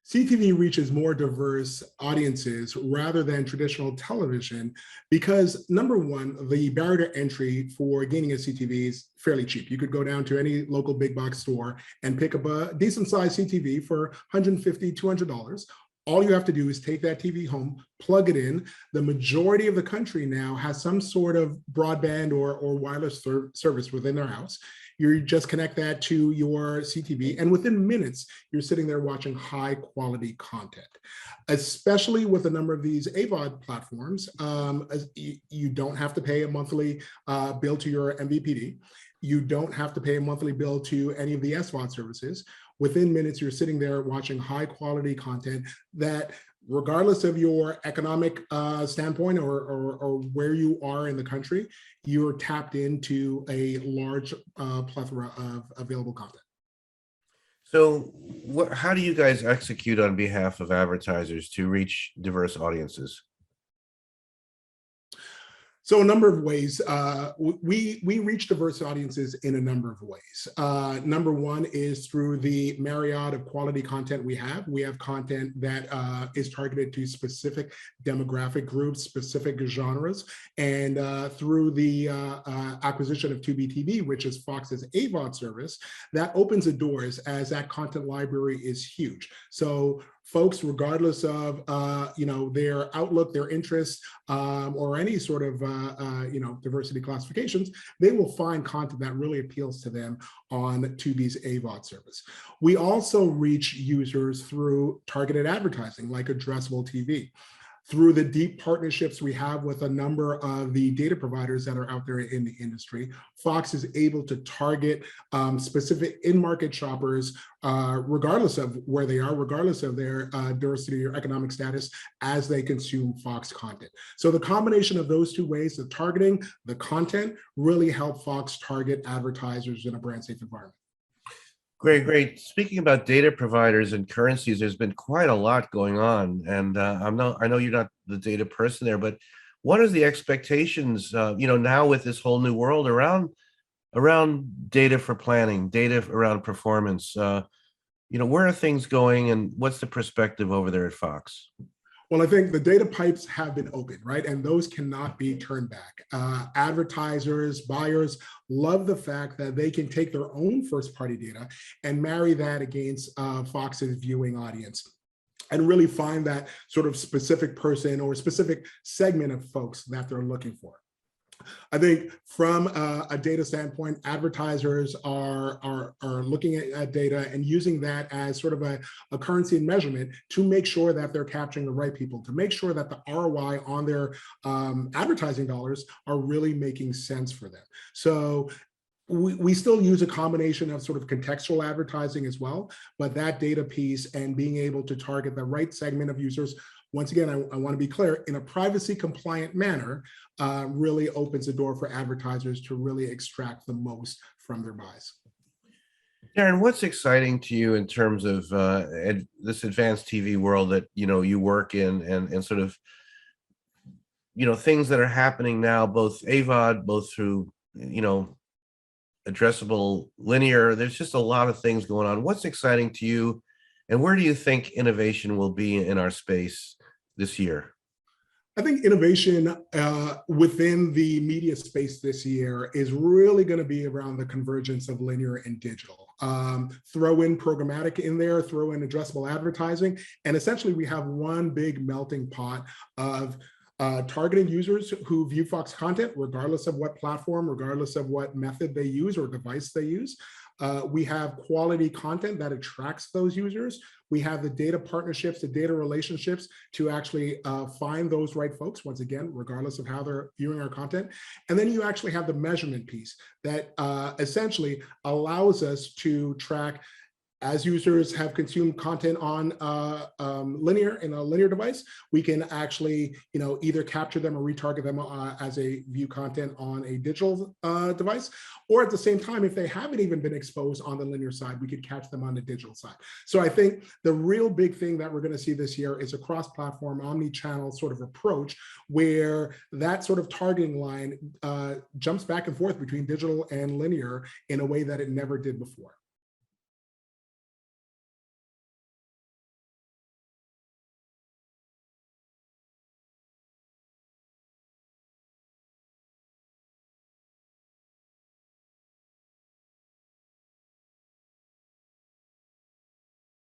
CTV reaches more diverse audiences rather than traditional television because number one, the barrier to entry for gaining a CTV is fairly cheap. You could go down to any local big box store and pick up a decent sized CTV for $150, $200. All you have to do is take that TV home, plug it in. The majority of the country now has some sort of broadband or wireless service within their house. You just connect that to your CTV, and within minutes, you're sitting there watching high quality content. Especially with a number of these AVOD platforms, you don't have to pay a monthly bill to your MVPD. You don't have to pay a monthly bill to any of the SVOD services. Within minutes, you're sitting there watching high quality content that, regardless of your economic standpoint or where you are in the country, you're tapped into a large plethora of available content. So how do you guys execute on behalf of advertisers to reach diverse audiences? So a number of ways. We reach diverse audiences in a number of ways. Number one is through the myriad of quality content we have. We have content that is targeted to specific demographic groups, specific genres, and through the acquisition of Tubi TV, which is Fox's AVOD service, that opens the doors as that content library is huge. So folks, regardless of their outlook, their interests, or any sort of diversity classifications, they will find content that really appeals to them on Tubi's AVOD service. We also reach users through targeted advertising, like addressable TV. Through the deep partnerships we have with a number of the data providers that are out there in the industry, Fox is able to target specific in-market shoppers, regardless of where they are, regardless of their diversity or economic status, as they consume Fox content. So the combination of those two ways, the targeting, the content, really help Fox target advertisers in a brand safe environment. Great. Speaking about data providers and currencies, there's been quite a lot going on, and I know you're not the data person there, but what are the expectations? Now with this whole new world around data for planning, data around performance. Where are things going, and what's the perspective over there at Fox? Well, I think the data pipes have been opened, right? And those cannot be turned back. Advertisers, buyers love the fact that they can take their own first-party data and marry that against Fox's viewing audience and really find that sort of specific person or specific segment of folks that they're looking for. I think from a data standpoint, advertisers are looking at data and using that as sort of a currency and measurement to make sure that they're capturing the right people, to make sure that the ROI on their advertising dollars are really making sense for them. So we still use a combination of sort of contextual advertising as well, but that data piece and being able to target the right segment of users, once again, I want to be clear, in a privacy compliant manner, really opens the door for advertisers to really extract the most from their buys. Darren, what's exciting to you in terms of this advanced TV world that you work in, and sort of things that are happening now, both AVOD, both through addressable linear? There's just a lot of things going on. What's exciting to you, and where do you think innovation will be in our space this year? I think innovation within the media space this year is really going to be around the convergence of linear and digital. Throw in programmatic in there, throw in addressable advertising, and essentially we have one big melting pot of targeting users who view Fox content, regardless of what platform, regardless of what method they use or device they use. We have quality content that attracts those users. We have the data partnerships, the data relationships to actually find those right folks, once again, regardless of how they're viewing our content. And then you actually have the measurement piece that essentially allows us to track, as users have consumed content on linear in a linear device, we can actually either capture them or retarget them as a view content on a digital device, or at the same time, if they haven't even been exposed on the linear side, we could catch them on the digital side. So I think the real big thing that we're going to see this year is a cross-platform, omni-channel sort of approach where that sort of targeting line jumps back and forth between digital and linear in a way that it never did before.